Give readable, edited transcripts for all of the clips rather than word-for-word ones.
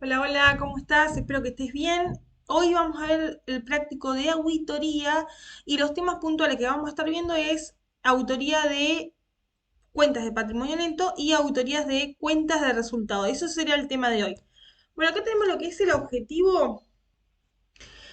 Hola, hola, ¿cómo estás? Espero que estés bien. Hoy vamos a ver el práctico de auditoría y los temas puntuales que vamos a estar viendo es auditoría de cuentas de patrimonio neto y auditorías de cuentas de resultado. Eso sería el tema de hoy. Bueno, acá tenemos lo que es el objetivo.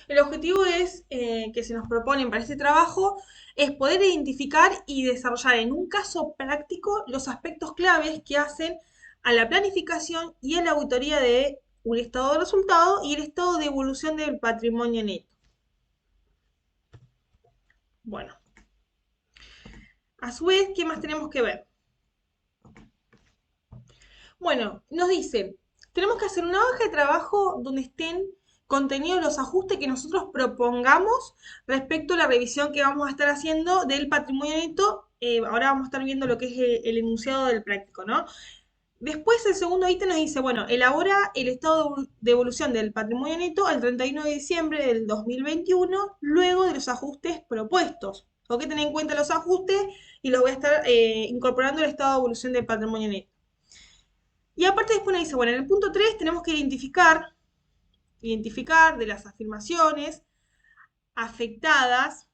El objetivo es que se nos proponen para este trabajo es poder identificar y desarrollar en un caso práctico los aspectos claves que hacen a la planificación y a la auditoría de un estado de resultado y el estado de evolución del patrimonio neto. Bueno, a su vez, ¿qué más tenemos que ver? Bueno, nos dice, tenemos que hacer una hoja de trabajo donde estén contenidos los ajustes que nosotros propongamos respecto a la revisión que vamos a estar haciendo del patrimonio neto. Ahora vamos a estar viendo lo que es el enunciado del práctico, ¿no? Después el segundo ítem nos dice, bueno, elabora el estado de evolución del patrimonio neto al 31 de diciembre del 2021, luego de los ajustes propuestos. Tengo que tener en cuenta los ajustes y los voy a estar incorporando el estado de evolución del patrimonio neto. Y aparte después nos dice, bueno, en el punto 3 tenemos que identificar de las afirmaciones afectadas,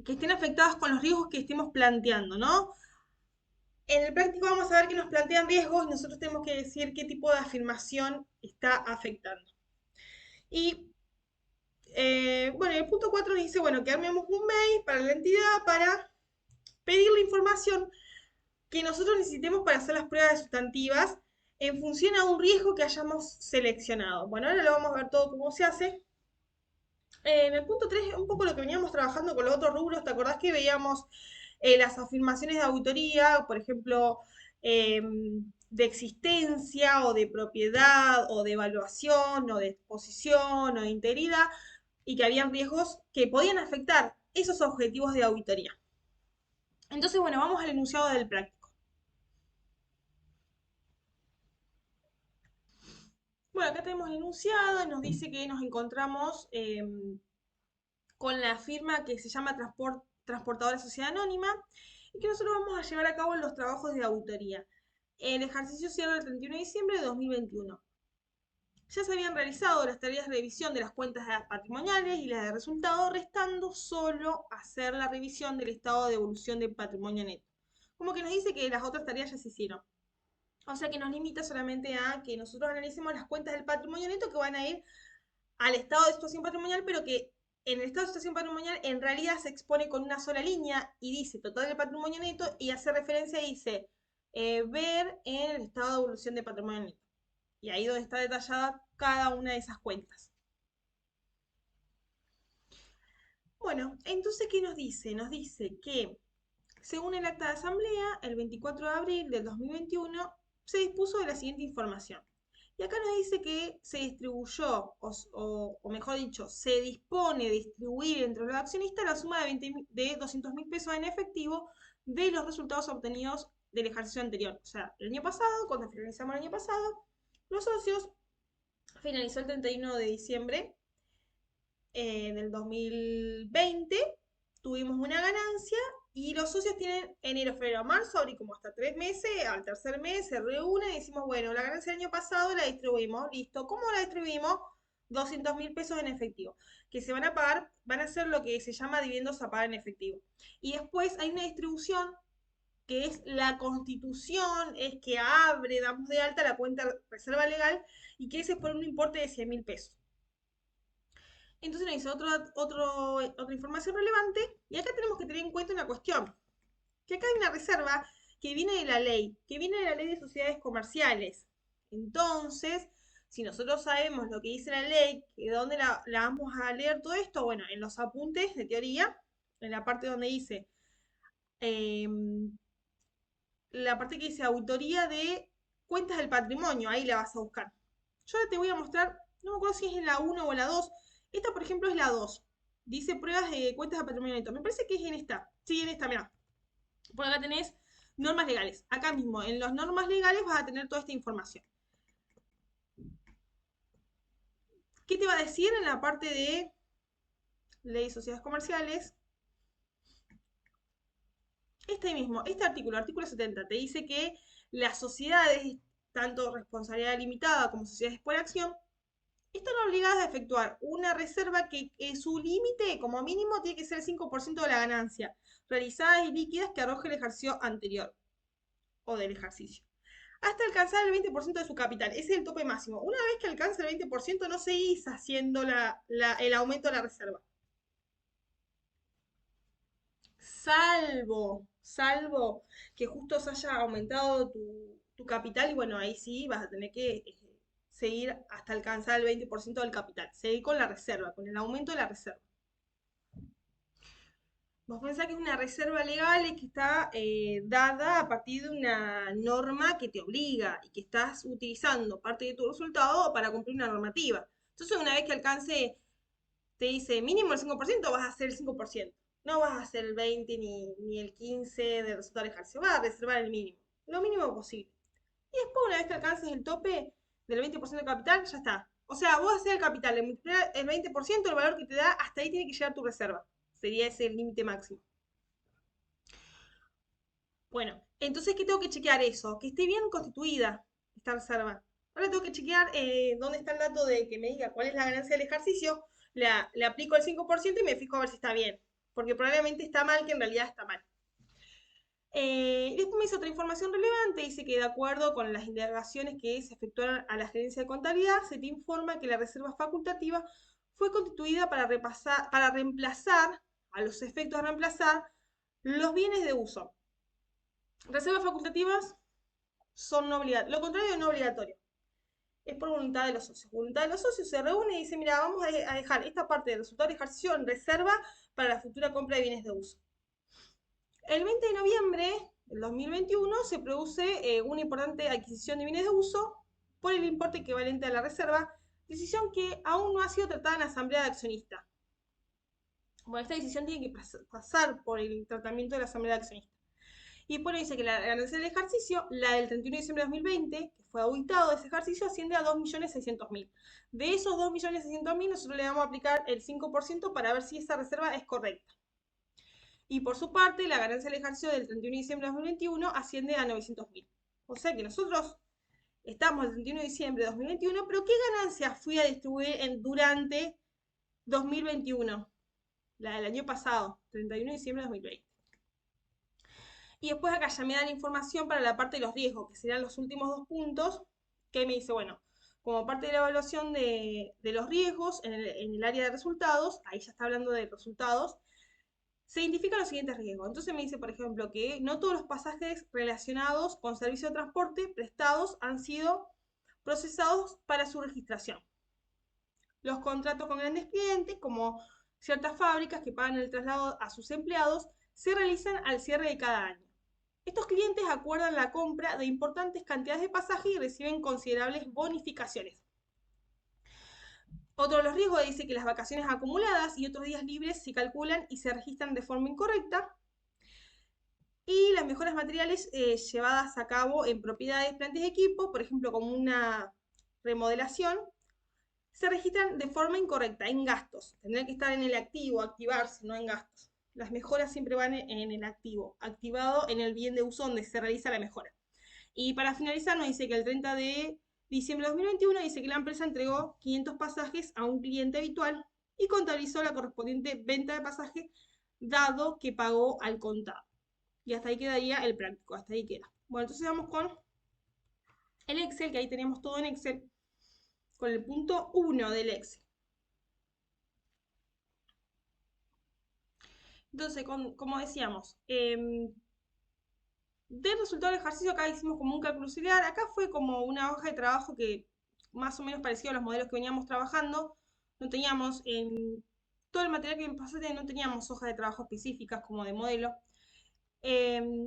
que estén afectadas con los riesgos que estemos planteando, ¿no? En el práctico vamos a ver que nos plantean riesgos y nosotros tenemos que decir qué tipo de afirmación está afectando. Y bueno, el punto 4 dice, bueno, que armemos un mail para la entidad para pedir la información que nosotros necesitemos para hacer las pruebas sustantivas en función a un riesgo que hayamos seleccionado. Bueno, ahora lo vamos a ver todo cómo se hace. En el punto 3 un poco lo que veníamos trabajando con los otros rubros, ¿te acordás que veíamos las afirmaciones de auditoría, por ejemplo, eh, de existencia o de propiedad o de evaluación o de exposición o de integridad y que habían riesgos que podían afectar esos objetivos de auditoría? Entonces, bueno, vamos al enunciado del práctico. Bueno, acá tenemos el enunciado y nos dice que nos encontramos con la firma que se llama Transportadora Sociedad Anónima y que nosotros vamos a llevar a cabo en los trabajos de auditoría. El ejercicio cierra el 31 de diciembre de 2021. Ya se habían realizado las tareas de revisión de las cuentas patrimoniales y las de resultado, restando solo hacer la revisión del estado de evolución del patrimonio neto. Como que nos dice que las otras tareas ya se hicieron. O sea que nos limita solamente a que nosotros analicemos las cuentas del patrimonio neto que van a ir al estado de situación patrimonial, pero que en el estado de situación patrimonial en realidad se expone con una sola línea y dice total del patrimonio neto y hace referencia y dice ver en el estado de evolución de patrimonio neto. Y ahí donde está detallada cada una de esas cuentas. Bueno, entonces, ¿qué nos dice? Nos dice que, según el acta de asamblea, el 24 de abril del 2021 se dispuso de la siguiente información. Y acá nos dice que se distribuyó, o mejor dicho, se dispone de distribuir entre los accionistas la suma de, 20, de 200.000 pesos en efectivo de los resultados obtenidos del ejercicio anterior. O sea, el año pasado, cuando finalizamos el año pasado, los socios finalizó el 31 de diciembre del 2020, tuvimos una ganancia y los socios tienen enero, febrero, marzo, abrí como hasta 3 meses, al tercer mes se reúnen y decimos, bueno, la ganancia del año pasado la distribuimos, listo. ¿Cómo la distribuimos? 200.000 pesos en efectivo, que se van a pagar, van a ser lo que se llama dividendos a pagar en efectivo. Y después hay una distribución que es la constitución, es que abre, damos de alta la cuenta reserva legal y que ese es por un importe de 100.000 pesos. Entonces nos dice otra información relevante y acá tenemos que tener en cuenta una cuestión, que acá hay una reserva que viene de la ley, que viene de la ley de sociedades comerciales. Entonces, si nosotros sabemos lo que dice la ley, que dónde la vamos a leer todo esto, bueno, en los apuntes de teoría, en la parte donde dice, eh, la parte que dice auditoría de cuentas del patrimonio, ahí la vas a buscar. Yo ahora te voy a mostrar, no me acuerdo si es en la uno o en la 2. Esta, por ejemplo, es la 2. Dice pruebas de cuentas de patrimonio neto. Me parece que es en esta. Sí, en esta, mira. Por acá tenés normas legales. Acá mismo, en las normas legales vas a tener toda esta información. ¿Qué te va a decir en la parte de ley de sociedades comerciales? Este mismo, este artículo, artículo 70, te dice que las sociedades tanto responsabilidad limitada como sociedades por acción, están obligadas a efectuar una reserva que su límite, como mínimo, tiene que ser el 5% de la ganancia, realizadas y líquidas que arroje el ejercicio anterior o del ejercicio, hasta alcanzar el 20% de su capital. Ese es el tope máximo. Una vez que alcanza el 20%, no seguís haciendo el aumento de la reserva. Salvo que justo se haya aumentado tu capital y bueno, ahí sí vas a tener que seguir hasta alcanzar el 20% del capital. Seguir con la reserva, con el aumento de la reserva. Vos pensás que es una reserva legal y que está dada a partir de una norma que te obliga y que estás utilizando parte de tu resultado para cumplir una normativa. Entonces, una vez que alcance, te dice mínimo el 5%, vas a hacer el 5%. No vas a hacer el 20 ni el 15 del resultado del ejercicio, vas a reservar el mínimo, lo mínimo posible. Y después, una vez que alcances el tope del 20% de capital, ya está. O sea, vos haces el capital, le multiplicás el 20%, el valor que te da, hasta ahí tiene que llegar tu reserva. Sería ese el límite máximo. Bueno, entonces, ¿qué tengo que chequear eso? Que esté bien constituida esta reserva. Ahora tengo que chequear dónde está el dato de que me diga cuál es la ganancia del ejercicio. Le aplico el 5% y me fijo a ver si está bien. Porque probablemente está mal, que en realidad está mal. Después me dice otra información relevante, dice que de acuerdo con las indagaciones que se efectuaron a la gerencia de contabilidad, se te informa que la reserva facultativa fue constituida para reemplazar, a los efectos de reemplazar, los bienes de uso. Reservas facultativas son no obligatorias, lo contrario de no obligatorio. Es por voluntad de los socios. Voluntad de los socios se reúne y dice, mira, vamos a dejar esta parte del resultado del ejercicio en reserva para la futura compra de bienes de uso. El 20 de noviembre del 2021 se produce una importante adquisición de bienes de uso por el importe equivalente a la reserva, decisión que aún no ha sido tratada en la asamblea de accionistas. Bueno, esta decisión tiene que pasar por el tratamiento de la asamblea de accionistas. Y por ahí dice que la ganancia del ejercicio, la del 31 de diciembre de 2020, que fue auditado ese ejercicio, asciende a 2.600.000. De esos 2.600.000, nosotros le vamos a aplicar el 5% para ver si esa reserva es correcta. Y por su parte, la ganancia del ejercicio del 31 de diciembre de 2021 asciende a 900.000. O sea que nosotros estamos el 31 de diciembre de 2021, pero ¿qué ganancia fui a distribuir durante 2021? La del año pasado, 31 de diciembre de 2020. Y después acá ya me da la información para la parte de los riesgos, que serían los últimos dos puntos, que me dice, bueno, como parte de la evaluación de los riesgos en el área de resultados, ahí ya está hablando de resultados, se identifican los siguientes riesgos. Entonces me dice, por ejemplo, que no todos los pasajes relacionados con servicio de transporte prestados han sido procesados para su registración. Los contratos con grandes clientes, como ciertas fábricas que pagan el traslado a sus empleados, se realizan al cierre de cada año. Estos clientes acuerdan la compra de importantes cantidades de pasajes y reciben considerables bonificaciones. Otro de los riesgos dice que las vacaciones acumuladas y otros días libres se calculan y se registran de forma incorrecta. Y las mejoras materiales llevadas a cabo en propiedades, plantas y equipos, por ejemplo, como una remodelación, se registran de forma incorrecta, en gastos. Tendrían que estar en el activo, activarse, no en gastos. Las mejoras siempre van en el activo, activado en el bien de uso donde se realiza la mejora. Y para finalizar nos dice que el 30 de diciembre de 2021 dice que la empresa entregó 500 pasajes a un cliente habitual y contabilizó la correspondiente venta de pasajes dado que pagó al contado. Y hasta ahí quedaría el práctico, hasta ahí queda. Bueno, entonces vamos con el Excel, que ahí tenemos todo en Excel, con el punto 1 del Excel. Entonces, como decíamos, del resultado del ejercicio acá hicimos como un cálculo auxiliar. Acá fue como una hoja de trabajo que más o menos parecía a los modelos que veníamos trabajando. No teníamos, en todo el material que me pasaste, no teníamos hojas de trabajo específicas como de modelo.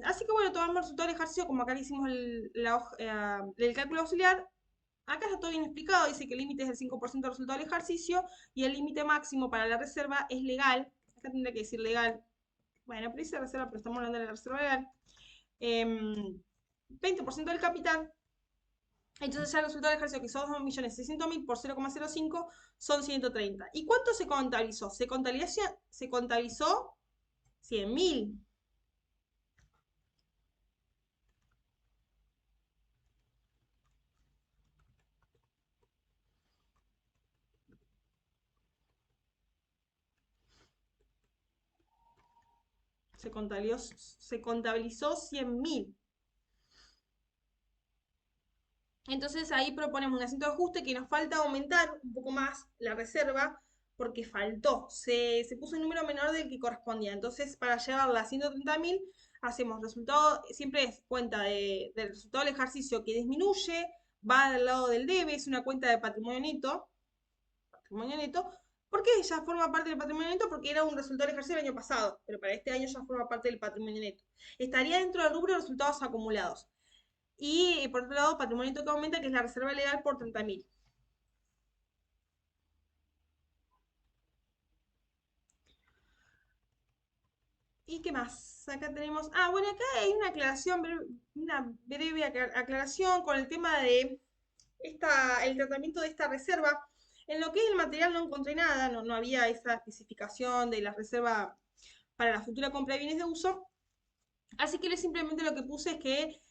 Así que bueno, tomamos el resultado del ejercicio, como acá le hicimos el cálculo auxiliar. Acá está todo bien explicado, dice que el límite es el 5% del resultado del ejercicio y el límite máximo para la reserva es legal. Acá tendría que decir legal. Bueno, pero dice reserva, pero estamos hablando de la reserva legal. 20% del capital. Entonces ya el resultado del ejercicio, que son 2.600.000 por 0,05, son 130. ¿Y cuánto se contabilizó? Se contabilizó 100.000. se contabilizó 100.000. Entonces ahí proponemos un asiento de ajuste que nos falta aumentar un poco más la reserva porque faltó, se puso un número menor del que correspondía. Entonces para llevarla a 130.000 hacemos resultado, siempre es cuenta del resultado del ejercicio que disminuye, va al lado del debe, es una cuenta de patrimonio neto, porque ya forma parte del patrimonio neto porque era un resultado del ejercicio del año pasado, pero para este año ya forma parte del patrimonio neto. Estaría dentro del rubro de resultados acumulados. Y por otro lado, patrimonio neto que aumenta, que es la reserva legal por 30.000. ¿Y qué más? Acá tenemos. Ah, bueno, acá hay una aclaración, una breve aclaración con el tema de el tratamiento de esta reserva. En lo que es el material no encontré nada, no había esa especificación de la reserva para la futura compra de bienes de uso. Así que simplemente lo que puse es que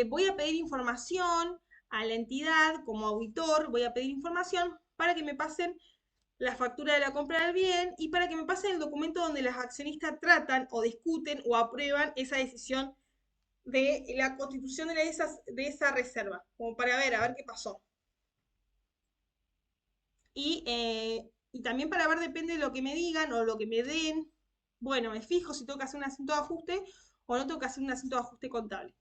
voy a pedir información a la entidad como auditor, voy a pedir información para que me pasen la factura de la compra del bien y para que me pasen el documento donde los accionistas tratan o discuten o aprueban esa decisión de la constitución de esa reserva, como para ver, a ver qué pasó. Y también para ver, depende de lo que me digan o lo que me den, bueno, me fijo si tengo que hacer un asiento de ajuste o no tengo que hacer un asiento de ajuste contable.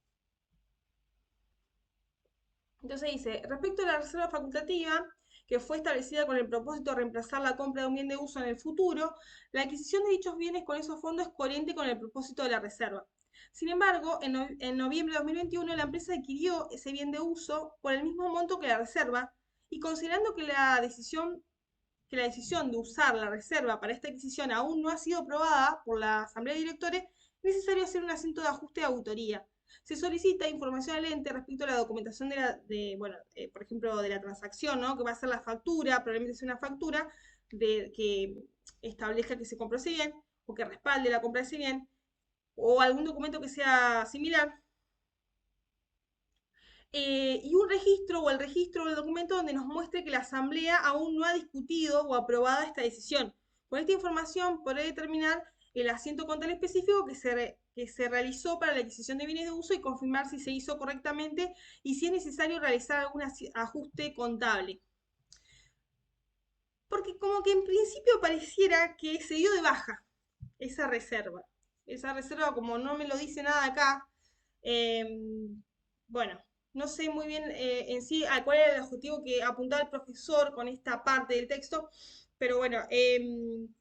Entonces dice, respecto a la reserva facultativa, que fue establecida con el propósito de reemplazar la compra de un bien de uso en el futuro, la adquisición de dichos bienes con esos fondos es coherente con el propósito de la reserva. Sin embargo, en noviembre de 2021 la empresa adquirió ese bien de uso por el mismo monto que la reserva y considerando que la decisión de usar la reserva para esta adquisición aún no ha sido aprobada por la Asamblea de Directores, es necesario hacer un asiento de ajuste de autoría. Se solicita información al ente respecto a la documentación bueno, por ejemplo, de la transacción, ¿no? Que va a ser la factura, probablemente sea una factura que establezca que se compró ese bien o que respalde la compra de ese bien o algún documento que sea similar y un registro o el registro del documento donde nos muestre que la Asamblea aún no ha discutido o aprobado esta decisión. Con esta información podré determinar el asiento contable específico que se realizó para la adquisición de bienes de uso y confirmar si se hizo correctamente y si es necesario realizar algún ajuste contable. Porque como que en principio pareciera que se dio de baja esa reserva. Esa reserva, como no me lo dice nada acá, bueno, no sé muy bien en sí a cuál era el objetivo que apuntaba el profesor con esta parte del texto, pero bueno,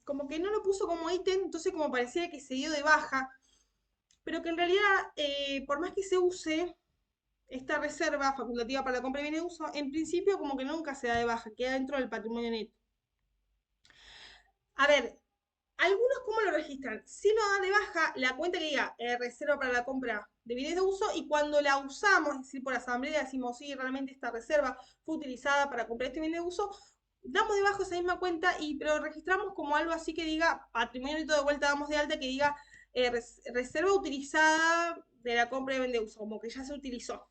como que no lo puso como ítem, entonces como parecía que se dio de baja, pero que en realidad, por más que se use esta reserva facultativa para la compra de bienes de uso, en principio como que nunca se da de baja, queda dentro del patrimonio neto. A ver, algunos, ¿cómo lo registran? Si lo dan de baja, la cuenta que diga reserva para la compra de bienes de uso y cuando la usamos, es decir, por asamblea, decimos, sí, realmente esta reserva fue utilizada para comprar este bien de uso, damos de baja esa misma cuenta, pero registramos como algo así que diga patrimonio neto de vuelta, damos de alta que diga reserva utilizada de la compra de bien de uso, como que ya se utilizó.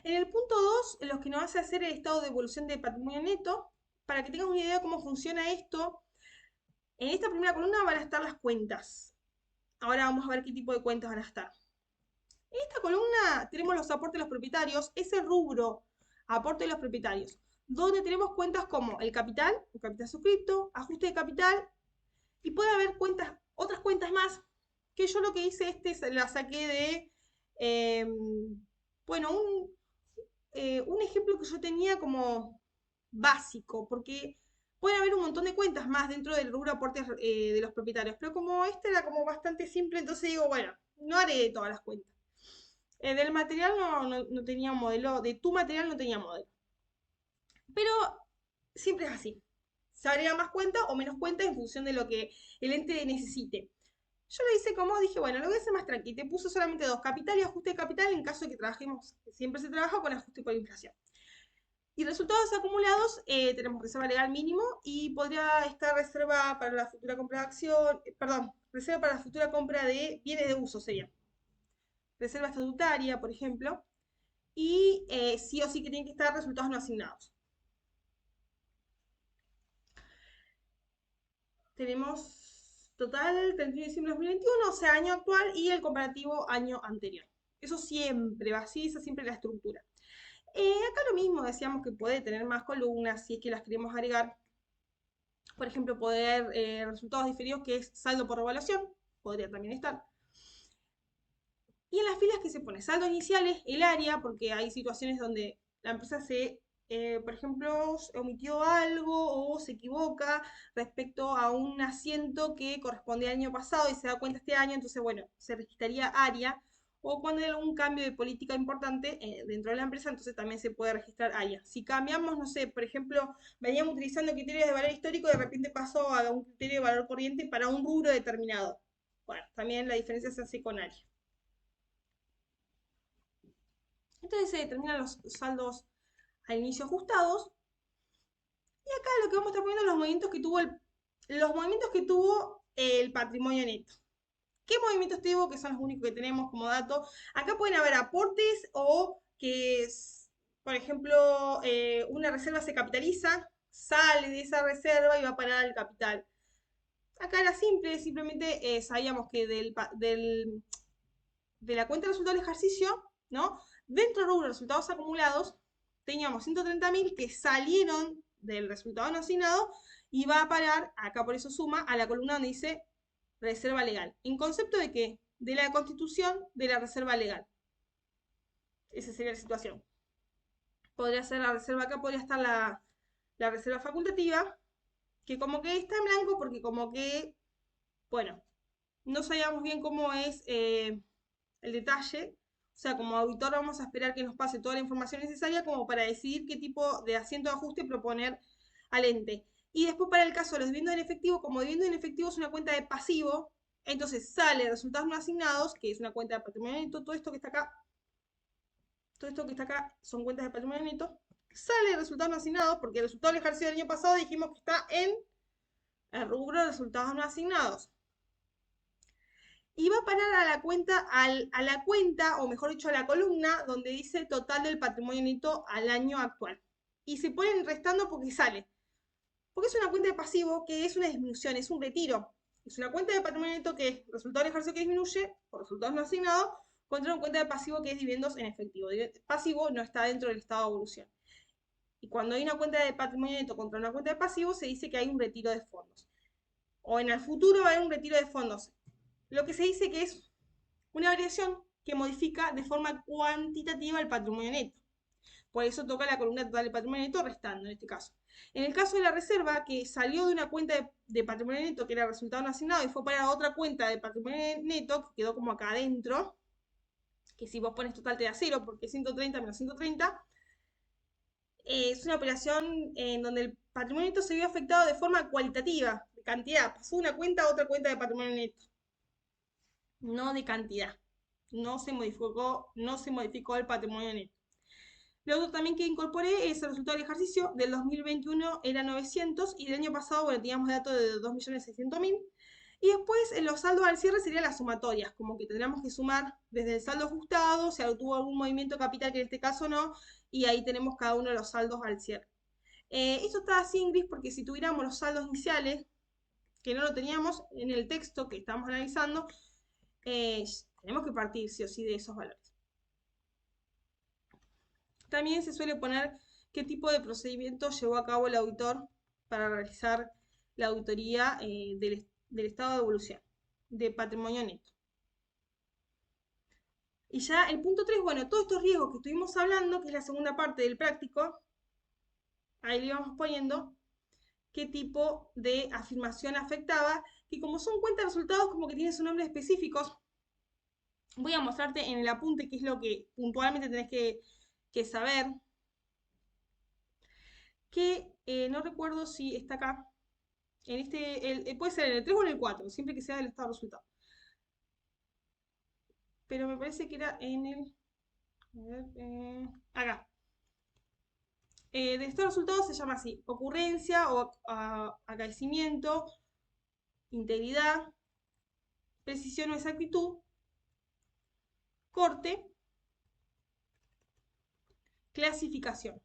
En el punto 2, los que nos hace hacer el estado de evolución de patrimonio neto, para que tengas una idea de cómo funciona esto, en esta primera columna van a estar las cuentas. Ahora vamos a ver qué tipo de cuentas van a estar. En esta columna tenemos los aportes de los propietarios, ese rubro, aporte de los propietarios, donde tenemos cuentas como el capital suscripto, ajuste de capital, y puede haber otras cuentas más, que yo lo que hice la saqué de, bueno, un ejemplo que yo tenía como básico, porque puede haber un montón de cuentas más dentro del rubro aportes de los propietarios, pero como este era como bastante simple, entonces digo, bueno, no haré todas las cuentas. Del material no tenía modelo, de tu material no tenía modelo. Pero siempre es así. Se agrega más cuenta o menos cuenta en función de lo que el ente necesite. Yo lo hice como dije, bueno, lo voy a hacer más tranqui. Te puse solamente dos, capital y ajuste de capital en caso de que trabajemos, siempre se trabaja con ajuste por inflación. Y resultados acumulados, tenemos reserva legal mínimo y podría estar reserva para la futura compra de acción, perdón, reserva para la futura compra de bienes de uso sería. Reserva estatutaria, por ejemplo, y sí o sí que tienen que estar resultados no asignados. tenemos total 31 de diciembre de 2021, o sea, año actual y el comparativo año anterior. Eso siempre va así, esa siempre es la estructura. Acá lo mismo, decíamos que puede tener más columnas si es que las queremos agregar. Por ejemplo, poder resultados diferidos, que es saldo por evaluación, podría también estar. Y en las filas que se pone saldo iniciales, el área, porque hay situaciones donde la empresa por ejemplo, omitió algo o se equivoca respecto a un asiento que corresponde al año pasado y se da cuenta este año, entonces, bueno, se registraría área. O cuando hay algún cambio de política importante dentro de la empresa, entonces también se puede registrar área. Si cambiamos, no sé, por ejemplo, veníamos utilizando criterios de valor histórico y de repente pasó a un criterio de valor corriente para un rubro determinado. Bueno, también la diferencia se hace con área. Entonces se determinan los saldos al inicio ajustados. Y acá lo que vamos a estar poniendo los movimientos que tuvo el patrimonio neto. ¿Qué movimientos tuvo? Que son los únicos que tenemos como dato. Acá pueden haber aportes o que, por ejemplo, una reserva se capitaliza, sale de esa reserva y va a parar al capital. Acá era simple, simplemente sabíamos que de la cuenta de resultados del ejercicio, ¿no? Dentro del rubro de resultados acumulados, teníamos 130.000 que salieron del resultado no asignado y va a parar, acá por eso suma, a la columna donde dice reserva legal. ¿En concepto de qué? De la constitución de la reserva legal. Esa sería la situación. Podría ser la reserva acá, podría estar la reserva facultativa, que como que está en blanco porque como que, bueno, no sabíamos bien cómo es el detalle. O sea, como auditor vamos a esperar que nos pase toda la información necesaria como para decidir qué tipo de asiento de ajuste proponer al ente. Y después para el caso de los dividendos en efectivo, como dividendo en efectivo es una cuenta de pasivo, entonces sale resultados no asignados, que es una cuenta de patrimonio neto, todo esto que está acá, todo esto que está acá son cuentas de patrimonio neto, sale resultados no asignados, porque el resultado del ejercicio del año pasado dijimos que está en el rubro de resultados no asignados. Y va a parar a la cuenta, o mejor dicho, a la columna, donde dice total del patrimonio neto al año actual. Y se ponen restando porque sale. Porque es una cuenta de pasivo que es una disminución, es un retiro. Es una cuenta de patrimonio neto que es resultado del ejercicio que disminuye, por resultados no asignados, contra una cuenta de pasivo que es dividendos en efectivo. Pasivo no está dentro del estado de evolución. Y cuando hay una cuenta de patrimonio neto contra una cuenta de pasivo, se dice que hay un retiro de fondos. O en el futuro va a haber un retiro de fondos. Lo que se dice que es una variación que modifica de forma cuantitativa el patrimonio neto. Por eso toca la columna total del patrimonio neto restando en este caso. En el caso de la reserva, que salió de una cuenta de patrimonio neto que era resultado no asignado y fue para otra cuenta de patrimonio neto, que quedó como acá adentro, que si vos pones total te da 0, porque 130 menos 130, es una operación en donde el patrimonio neto se vio afectado de forma cualitativa, de cantidad. Pasó de una cuenta a otra cuenta de patrimonio neto, no de cantidad. No se modificó el patrimonio neto. Lo otro también que incorporé es el resultado del ejercicio. Del 2021 era 900 y del año pasado, bueno, teníamos datos de 2.600.000. Y después en los saldos al cierre serían las sumatorias, como que tendríamos que sumar desde el saldo ajustado, si tuvo algún movimiento capital que en este caso no, y ahí tenemos cada uno de los saldos al cierre. Esto está así en gris porque si tuviéramos los saldos iniciales, que no lo teníamos en el texto que estamos analizando, tenemos que partir sí o sí de esos valores. También se suele poner qué tipo de procedimiento llevó a cabo el auditor para realizar la auditoría del estado de evolución de patrimonio neto. Y ya el punto 3, bueno, todos estos riesgos que estuvimos hablando, que es la segunda parte del práctico, ahí le íbamos poniendo qué tipo de afirmación afectaba, que como son cuentas de resultados, como que tienen sus nombres específicos. Voy a mostrarte en el apunte qué es lo que puntualmente tenés que saber. Que no recuerdo si está acá. Puede ser en el 3 o en el 4, siempre que sea del estado de resultado. Pero me parece que era en el. A ver, acá. Del estado de resultado se llama así: ocurrencia o acaecimiento, integridad, precisión o exactitud, corte, clasificación.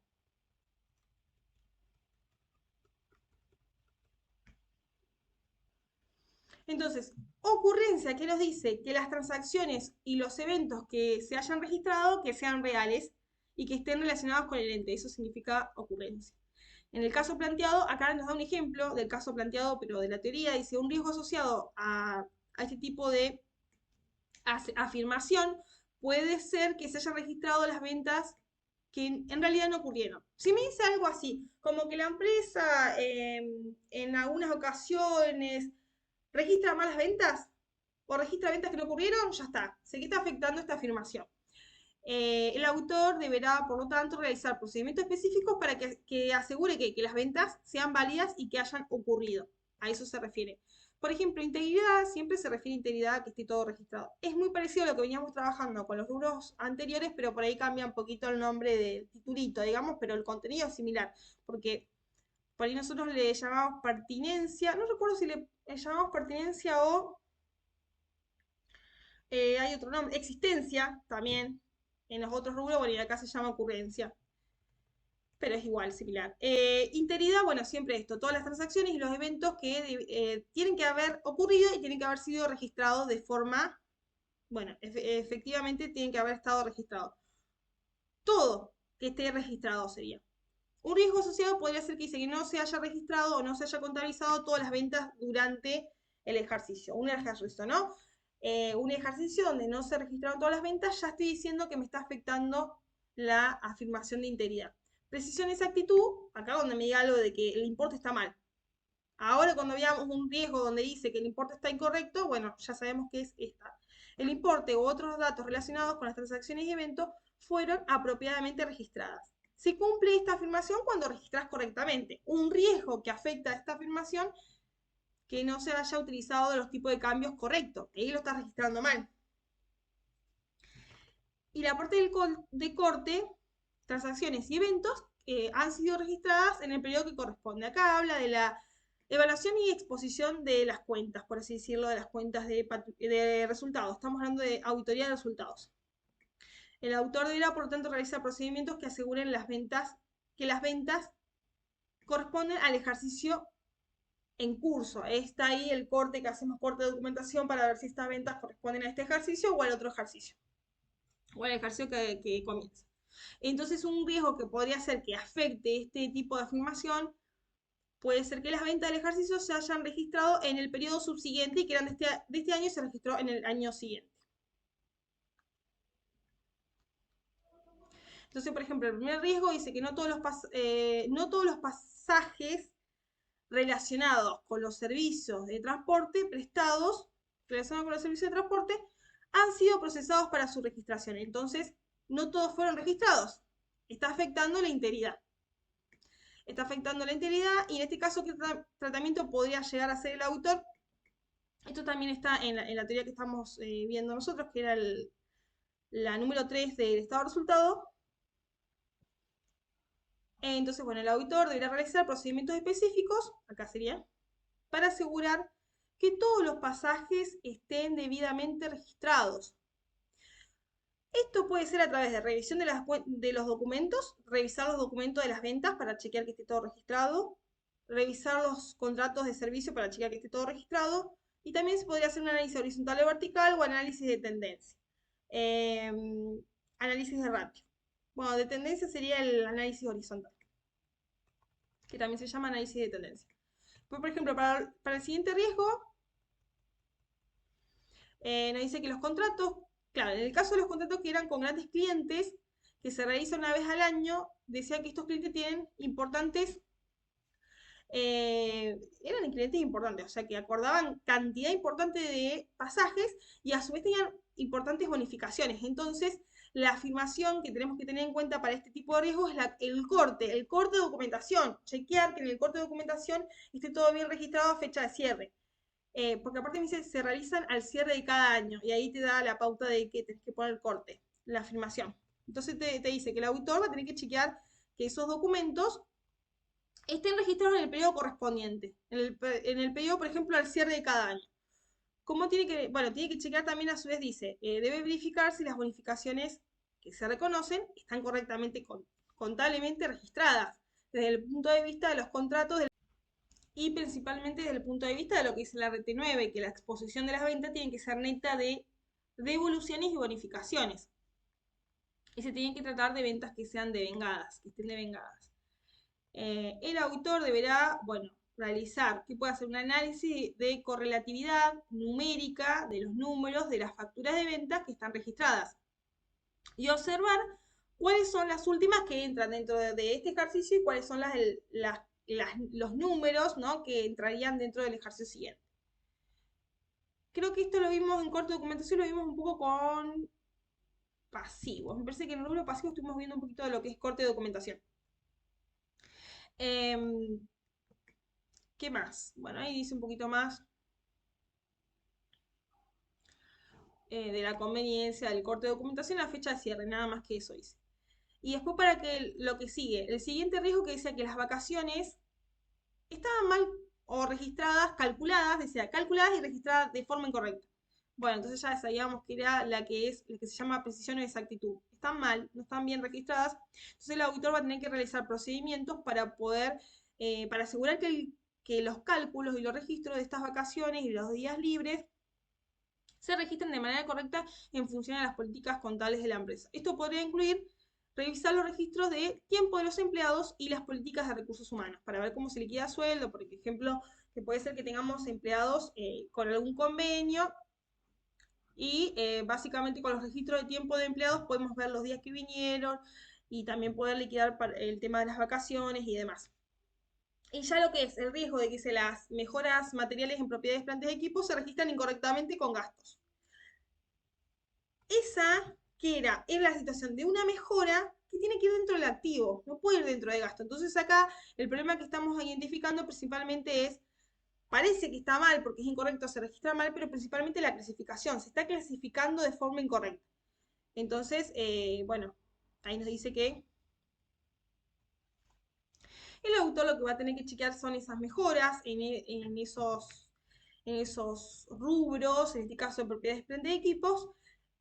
Entonces, ocurrencia, ¿qué nos dice? Que las transacciones y los eventos que se hayan registrado, que sean reales y que estén relacionados con el ente. Eso significa ocurrencia. En el caso planteado, acá nos da un ejemplo del caso planteado, pero de la teoría, dice un riesgo asociado a este tipo de afirmación puede ser que se hayan registrado las ventas que en realidad no ocurrieron. Si me dice algo así, como que la empresa en algunas ocasiones registra malas ventas o registra ventas que no ocurrieron, ya está, se está afectando esta afirmación. El autor deberá, por lo tanto, realizar procedimientos específicos para que asegure que las ventas sean válidas y que hayan ocurrido. A eso se refiere. Por ejemplo, integridad siempre se refiere a integridad a que esté todo registrado. Es muy parecido a lo que veníamos trabajando con los rubros anteriores, pero por ahí cambia un poquito el nombre del titulito, digamos, pero el contenido es similar, porque por ahí nosotros le llamamos pertinencia, no recuerdo si le llamamos pertinencia o hay otro nombre, existencia también, en los otros rubros, bueno, y acá se llama ocurrencia, pero es igual, similar. Integridad, bueno, siempre esto, todas las transacciones y los eventos que tienen que haber ocurrido y tienen que haber sido registrados de forma, bueno, efectivamente tienen que haber estado registrados. Todo que esté registrado sería. Un riesgo asociado podría ser que dice que no se haya registrado o no se haya contabilizado todas las ventas durante el ejercicio. Un ejercicio, ¿no? Un ejercicio donde no se registraron todas las ventas, ya estoy diciendo que me está afectando la afirmación de integridad. Precisión, exactitud, acá donde me diga algo de que el importe está mal. Ahora cuando veamos un riesgo donde dice que el importe está incorrecto, bueno, ya sabemos que es esta. El importe u otros datos relacionados con las transacciones y eventos fueron apropiadamente registradas. Se cumple esta afirmación cuando registras correctamente. Un riesgo que afecta a esta afirmación que no se haya utilizado de los tipos de cambios correctos. Ahí lo estás registrando mal. Y la parte de corte, transacciones y eventos han sido registradas en el periodo que corresponde. Acá habla de la evaluación y exposición de las cuentas, por así decirlo, de las cuentas de resultados. Estamos hablando de auditoría de resultados. El autor deberá, por lo tanto, realizar procedimientos que aseguren que las ventas corresponden al ejercicio en curso. Está ahí el corte que hacemos, corte de documentación para ver si estas ventas corresponden a este ejercicio o al otro ejercicio, o al ejercicio que comienza. Entonces, un riesgo que podría ser que afecte este tipo de afirmación puede ser que las ventas del ejercicio se hayan registrado en el periodo subsiguiente y que eran de este año y se registró en el año siguiente. Entonces, por ejemplo, el primer riesgo dice que no todos los pasajes relacionados con los servicios de transporte prestados, relacionados con los servicios de transporte, han sido procesados para su registración. Entonces, no todos fueron registrados. Está afectando la integridad. Está afectando la integridad y en este caso, ¿qué tratamiento podría llegar a ser el autor? Esto también está en la teoría que estamos viendo nosotros, que era la número 3 del estado de resultado. Entonces, bueno, el auditor deberá realizar procedimientos específicos, acá sería, para asegurar que todos los pasajes estén debidamente registrados. Esto puede ser a través de revisión de los documentos, revisar los documentos de las ventas para chequear que esté todo registrado, revisar los contratos de servicio para chequear que esté todo registrado, y también se podría hacer un análisis horizontal o vertical o análisis de tendencia. Eh, Análisis de ratio. Bueno, de tendencia sería el análisis horizontal, que también se llama análisis de tendencia. Pues, por ejemplo, para el siguiente riesgo, nos dice que los contratos, claro, en el caso de los contratos que eran con grandes clientes, que se realizan una vez al año, decía que estos clientes tienen importantes, eran clientes importantes, o sea que acordaban cantidad importante de pasajes y a su vez tenían importantes bonificaciones. Entonces, la afirmación que tenemos que tener en cuenta para este tipo de riesgos es el corte de documentación, chequear que en el corte de documentación esté todo bien registrado a fecha de cierre. Porque aparte me dice, se realizan al cierre de cada año y ahí te da la pauta de que tenés que poner el corte, la afirmación. Entonces te dice que el auditor va a tener que chequear que esos documentos estén registrados en el periodo correspondiente, en el periodo, por ejemplo, al cierre de cada año. ¿Cómo tiene que? Bueno, tiene que chequear también a su vez, dice, debe verificar si las bonificaciones que se reconocen están correctamente contablemente registradas desde el punto de vista de los contratos y principalmente desde el punto de vista de lo que dice la RT9, que la exposición de las ventas tiene que ser neta de devoluciones y bonificaciones. Y se tienen que tratar de ventas que sean devengadas, que estén devengadas. El auditor deberá, bueno, realizar, que puede hacer un análisis de correlatividad numérica de los números de las facturas de ventas que están registradas y observar cuáles son las últimas que entran dentro de este ejercicio y cuáles son los números, ¿no?, que entrarían dentro del ejercicio siguiente. Creo que esto lo vimos en corte de documentación, lo vimos un poco con pasivos. Me parece que en el rubro pasivo estuvimos viendo un poquito de lo que es corte de documentación. ¿Qué más? Bueno, ahí dice un poquito más de la conveniencia del corte de documentación, la fecha de cierre, nada más que eso dice. Y después para que lo que sigue, el siguiente riesgo que decía que las vacaciones estaban mal o registradas, calculadas, decía calculadas y registradas de forma incorrecta. Bueno, entonces ya sabíamos que era la que se llama precisión o exactitud. Están mal, no están bien registradas. Entonces el auditor va a tener que realizar procedimientos para poder, para asegurar que los cálculos y los registros de estas vacaciones y los días libres se registren de manera correcta en función de las políticas contables de la empresa. Esto podría incluir revisar los registros de tiempo de los empleados y las políticas de recursos humanos para ver cómo se liquida sueldo, por ejemplo, que puede ser que tengamos empleados con algún convenio y básicamente con los registros de tiempo de empleados podemos ver los días que vinieron y también poder liquidar el tema de las vacaciones y demás. Y ya lo que es el riesgo de que las mejoras materiales en propiedades, plantas y equipos se registran incorrectamente con gastos. Esa que era la situación de una mejora que tiene que ir dentro del activo, no puede ir dentro de gasto. Entonces acá el problema que estamos identificando principalmente es, parece que está mal porque es incorrecto, se registra mal, pero principalmente la clasificación, se está clasificando de forma incorrecta. Entonces, bueno, ahí nos dice que el autor lo que va a tener que chequear son esas mejoras en esos rubros, en este caso de propiedades, plantas y equipos,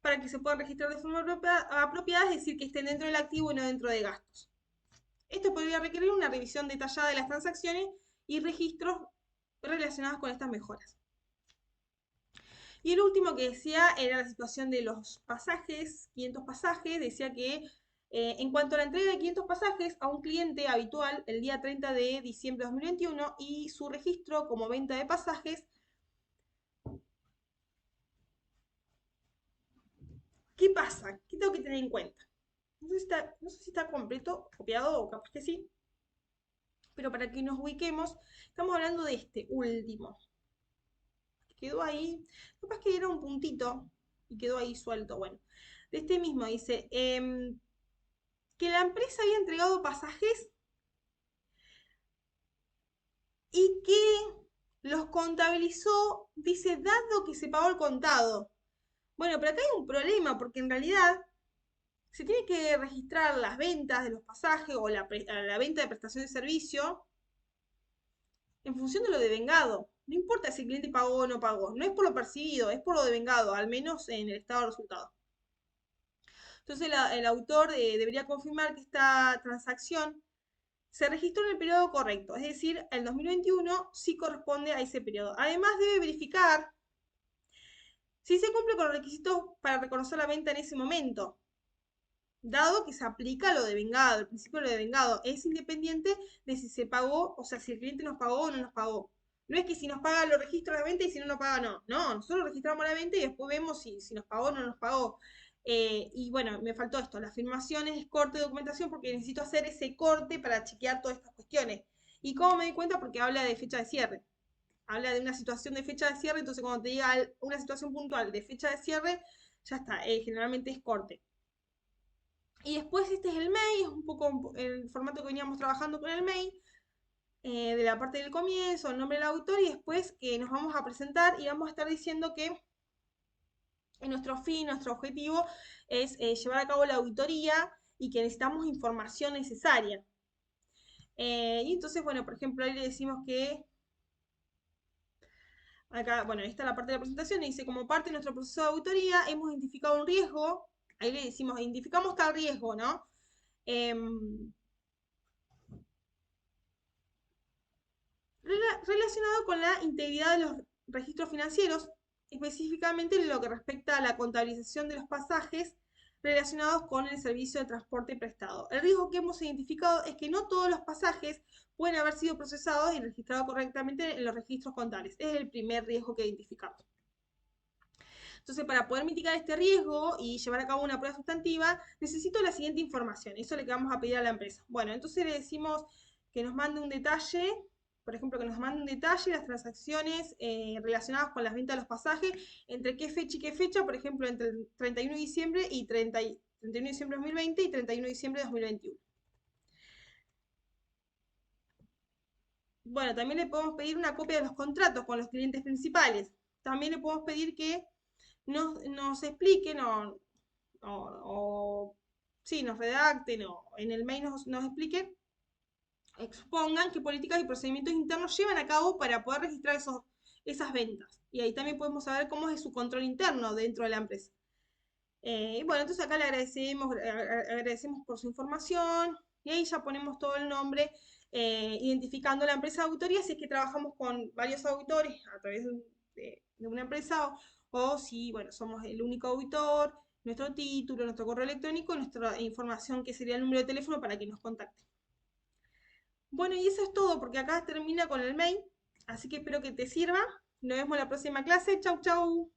para que se puedan registrar de forma apropiada, es decir, que estén dentro del activo y no dentro de gastos. Esto podría requerir una revisión detallada de las transacciones y registros relacionados con estas mejoras. Y el último que decía era la situación de los pasajes, 500 pasajes, decía que en cuanto a la entrega de 500 pasajes a un cliente habitual el día 30 de diciembre de 2021 y su registro como venta de pasajes, ¿qué pasa? ¿Qué tengo que tener en cuenta? No sé si está completo, copiado o capaz que sí, pero para que nos ubiquemos, estamos hablando de este último. Quedó ahí, capaz que era un puntito y quedó ahí suelto. Bueno, de este mismo dice que la empresa había entregado pasajes y que los contabilizó, dice, dado que se pagó el contado. Bueno, pero acá hay un problema, porque en realidad se tiene que registrar las ventas de los pasajes o la venta de prestación de servicio en función de lo devengado. No importa si el cliente pagó o no pagó, no es por lo percibido, es por lo devengado, al menos en el estado de resultado. Entonces el autor debería confirmar que esta transacción se registró en el periodo correcto, es decir, el 2021 sí corresponde a ese periodo. Además debe verificar si se cumple con los requisitos para reconocer la venta en ese momento, dado que se aplica lo devengado, el principio de lo devengado es independiente de si se pagó, o sea, si el cliente nos pagó o no nos pagó. No es que si nos paga lo registro la venta y si no nos paga no. No, nosotros registramos la venta y después vemos si nos pagó o no nos pagó. Y bueno, me faltó esto, la afirmación es corte de documentación porque necesito hacer ese corte para chequear todas estas cuestiones. ¿Y cómo me di cuenta? Porque habla de fecha de cierre. Habla de una situación de fecha de cierre, entonces cuando te diga una situación puntual de fecha de cierre, ya está, generalmente es corte. Y después este es el mail, es un poco el formato que veníamos trabajando con el mail, de la parte del comienzo, el nombre del autor, y después que nos vamos a presentar y vamos a estar diciendo que nuestro fin, nuestro objetivo es llevar a cabo la auditoría y que necesitamos información necesaria. Y entonces, bueno, por ejemplo, ahí le decimos que acá, bueno, esta es la parte de la presentación, y dice, como parte de nuestro proceso de auditoría hemos identificado un riesgo, ahí le decimos, identificamos tal riesgo, ¿no? relacionado con la integridad de los registros financieros, específicamente en lo que respecta a la contabilización de los pasajes relacionados con el servicio de transporte prestado. El riesgo que hemos identificado es que no todos los pasajes pueden haber sido procesados y registrados correctamente en los registros contables. Es el primer riesgo que identificamos. Entonces, para poder mitigar este riesgo y llevar a cabo una prueba sustantiva, necesito la siguiente información. Eso es lo que vamos a pedir a la empresa. Bueno, entonces le decimos que nos mande un detalle, por ejemplo, que nos mande un detalle de las transacciones relacionadas con las ventas de los pasajes, entre qué fecha y qué fecha, por ejemplo, entre el 31 de diciembre y 31 de diciembre de 2020 y 31 de diciembre de 2021. Bueno, también le podemos pedir una copia de los contratos con los clientes principales. También le podemos pedir que nos expliquen o sí, nos redacten o en el mail nos expliquen, expongan qué políticas y procedimientos internos llevan a cabo para poder registrar esas ventas. Y ahí también podemos saber cómo es su control interno dentro de la empresa. Bueno, entonces acá le agradecemos por su información y ahí ya ponemos todo el nombre, identificando la empresa de auditoría si es que trabajamos con varios auditores a través de una empresa o si, bueno, somos el único auditor, nuestro título, nuestro correo electrónico, nuestra información que sería el número de teléfono para que nos contacte. Bueno, y eso es todo porque acá termina con el mail, así que espero que te sirva. Nos vemos en la próxima clase. Chau, chau.